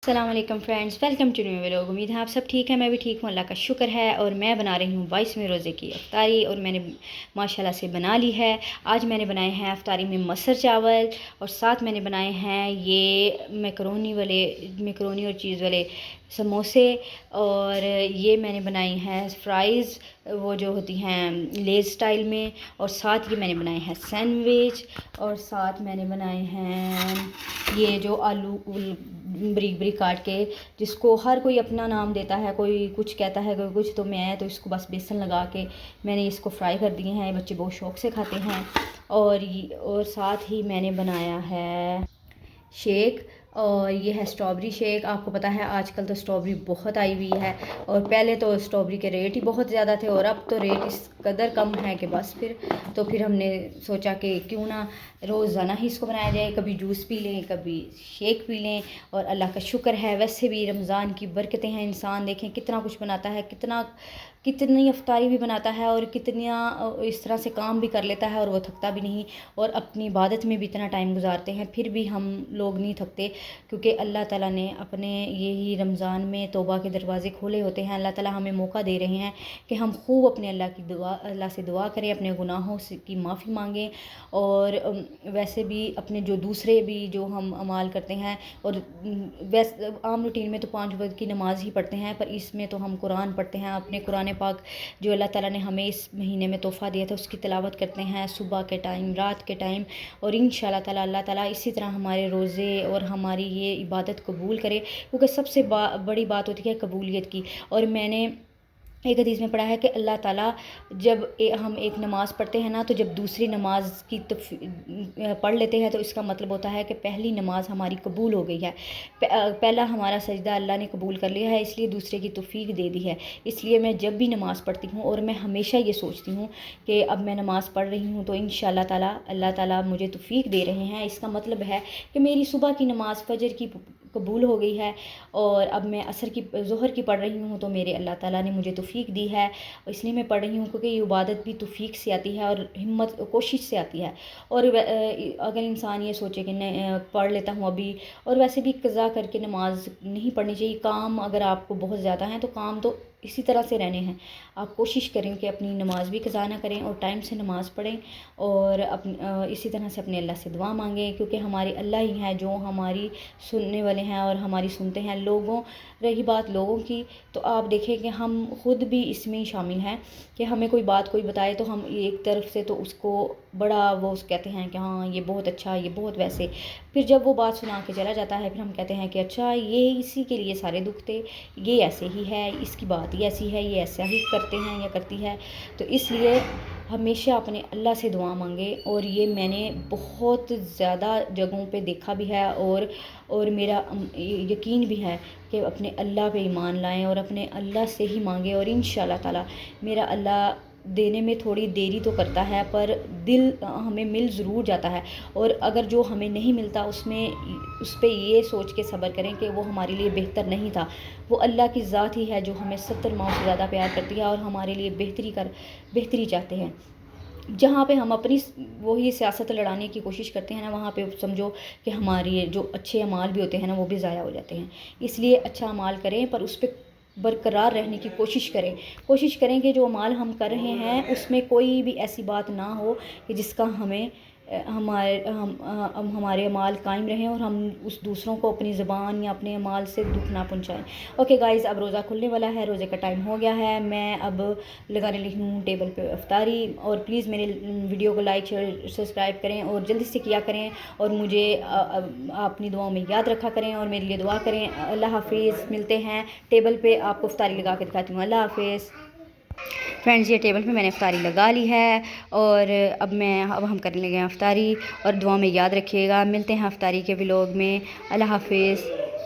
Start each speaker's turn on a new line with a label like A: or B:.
A: السلام علیکم friends, welcome to new vlog. امید ہے آپ سب ٹھیک ہیں، میں بھی ٹھیک ہوں، اللہ کا شکر ہے۔ اور میں بنا رہی ہوں 22ویں روزے کی افطاری، اور میں نے ماشاءاللہ سے بنا لی ہے۔ آج میں نے بنائے ہیں افطاری میں مسر چاول، اور ساتھ میں نے بنائے ہیں یہ میکرونی اور چیز والے سموسے، اور یہ میں نے بنائی ہیں فرائز، وہ جو ہوتی ہیں لیز سٹائل میں، اور ساتھ یہ میں نے بنائے ہیں سینڈوچ، اور ساتھ میں نے بنائے ہیں یہ جو آلو بریک بریک کاٹ کے، جس کو ہر کوئی اپنا نام دیتا ہے، کوئی کچھ کہتا ہے کوئی کچھ، تو میں تو اس کو بس بیسن لگا کے میں نے اس کو فرائی کر دیے ہیں۔ بچے بہت شوق سے کھاتے ہیں۔ اور ساتھ ہی میں نے بنایا ہے شیک، اور یہ ہے اسٹرابری شیک۔ آپ کو پتہ ہے آج کل تو اسٹرابری بہت آئی ہوئی ہے، اور پہلے تو اسٹرابری کے ریٹ ہی بہت زیادہ تھے، اور اب تو ریٹ اس قدر کم ہے کہ بس پھر ہم نے سوچا کہ کیوں نہ روزانہ ہی اس کو بنایا جائے، کبھی جوس پی لیں، کبھی شیک پی لیں، اور اللہ کا شکر ہے۔ ویسے بھی رمضان کی برکتیں ہیں، انسان دیکھیں کتنا کچھ بناتا ہے، کتنی افطاری بھی بناتا ہے، اور کتنا اس طرح سے کام بھی کر لیتا ہے، اور وہ تھکتا بھی نہیں، اور اپنی عبادت میں بھی اتنا ٹائم گزارتے ہیں، پھر بھی ہم لوگ نہیں تھکتے، کیونکہ اللہ تعالیٰ نے اپنے یہی رمضان میں توبہ کے دروازے کھولے ہوتے ہیں۔ اللہ تعالیٰ ہمیں موقع دے رہے ہیں کہ ہم خوب اپنے اللہ سے دعا کریں، اپنے گناہوں کی معافی مانگیں، اور ویسے بھی اپنے جو دوسرے بھی جو ہم اعمال کرتے ہیں، اور ویسے عام روٹین میں تو 5 وقت کی نماز ہی پڑھتے ہیں، پر اس میں تو ہم قرآن پڑھتے ہیں، اپنے قرآن پاک جو اللہ تعالیٰ نے ہمیں اس مہینے میں تحفہ دیا تھا اس کی تلاوت کرتے ہیں صبح کے ٹائم، رات کے ٹائم، اور انشاءاللہ تعالیٰ اللہ تعالیٰ اسی طرح ہمارے روزے اور ہماری یہ عبادت قبول کرے، کیونکہ سب سے بڑی بات ہوتی ہے قبولیت کی۔ اور میں نے ایک حدیث میں پڑھا ہے کہ اللہ تعالیٰ جب ہم ایک نماز پڑھتے ہیں نا، تو جب دوسری نماز کی پڑھ لیتے ہیں، تو اس کا مطلب ہوتا ہے کہ پہلی نماز ہماری قبول ہو گئی ہے، پہلا ہمارا سجدہ اللہ نے قبول کر لیا ہے، اس لیے دوسرے کی توفیق دے دی ہے۔ اس لیے میں جب بھی نماز پڑھتی ہوں، اور میں ہمیشہ یہ سوچتی ہوں کہ اب میں نماز پڑھ رہی ہوں تو انشاءاللہ تعالیٰ اللہ تعالیٰ مجھے توفیق دے رہے ہیں، اس کا مطلب ہے کہ میری صبح کی نماز فجر کی قبول ہو گئی ہے، اور اب میں ظہر کی پڑھ رہی ہوں تو میرے اللہ تعالیٰ نے مجھے توفیق دی ہے، اس لیے میں پڑھ رہی ہوں، کیونکہ یہ عبادت بھی توفیق سے آتی ہے، اور ہمت کوشش سے آتی ہے۔ اور اگر انسان یہ سوچے کہ نہیں پڑھ لیتا ہوں ابھی، اور ویسے بھی قضا کر کے نماز نہیں پڑھنی چاہیے، کام اگر آپ کو بہت زیادہ ہیں تو کام تو اسی طرح سے رہنے ہیں، آپ کوشش کریں کہ اپنی نماز بھی قضا نہ کریں، اور ٹائم سے نماز پڑھیں، اور اسی طرح سے اپنے اللہ سے دعا مانگیں، کیونکہ ہمارے اللہ ہی ہیں جو ہماری سننے والے ہیں اور ہماری سنتے ہیں۔ رہی بات لوگوں کی، تو آپ دیکھیں کہ ہم خود بھی اس میں ہی شامل ہیں، کہ ہمیں کوئی بات کوئی بتائے تو ہم ایک طرف سے تو اس کو بڑا وہ کہتے ہیں کہ ہاں یہ بہت اچھا، یہ بہت ویسے، پھر جب وہ بات سنا کے چلا جاتا ہے، پھر ہم کہتے ہیں کہ اچھا یہ اسی کے لیے سارے دکھ تھے، یہ ایسے ہی ہے، اس کی بات ہی ایسی ہے، یہ ایسا ہی کرتے ہیں یا کرتی ہے۔ تو اس لیے ہمیشہ اپنے اللہ سے دعا مانگے، اور یہ میں نے بہت زیادہ جگہوں پہ دیکھا بھی ہے، اور میرا یقین بھی ہے کہ اپنے اللہ پہ ایمان لائیں، اور اپنے اللہ سے ہی مانگیں، اور انشاءاللہ تعالیٰ میرا اللہ دینے میں تھوڑی دیری تو کرتا ہے، پر دل ہمیں مل ضرور جاتا ہے، اور اگر جو ہمیں نہیں ملتا اس پہ یہ سوچ کے صبر کریں کہ وہ ہمارے لیے بہتر نہیں تھا، وہ اللہ کی ذات ہی ہے جو ہمیں 70 ماؤں سے زیادہ پیار کرتی ہے، اور ہمارے لیے بہتری چاہتے ہیں۔ جہاں پہ ہم اپنی وہی سیاست لڑانے کی کوشش کرتے ہیں نا، وہاں پہ سمجھو کہ ہماری جو اچھے اعمال بھی ہوتے ہیں نا، وہ بھی ضائع ہو جاتے ہیں۔ اس لیے اچھا اعمال کریں، پر اس پہ برقرار رہنے کی کوشش کریں کہ جو اعمال ہم کر رہے ہیں اس میں کوئی بھی ایسی بات نہ ہو کہ جس کا ہمارے اعمال قائم رہیں، اور ہم اس دوسروں کو اپنی زبان یا اپنے اعمال سے دکھ نہ پہنچائیں۔ اوکے گائز، اب روزہ کھلنے والا ہے، روزے کا ٹائم ہو گیا ہے، میں اب لگانے لگی ہوں ٹیبل پہ افطاری، اور پلیز میرے ویڈیو کو لائک شیئر سبسکرائب کریں، اور جلدی سے کیا کریں، اور مجھے اپنی دعاؤں میں یاد رکھا کریں، اور میرے لیے دعا کریں۔ اللہ حافظ، ملتے ہیں ٹیبل پہ، آپ کو افطاری لگا کے دکھاتی ہوں۔ اللہ حافظ فرینڈز، یہ ٹیبل پہ میں نے افطاری لگا لی ہے، اور اب ہم کرنے لگے ہیں افطاری، اور دعا میں یاد رکھیے گا۔ ملتے ہیں افطاری کے ولاگ میں۔ اللہ حافظ۔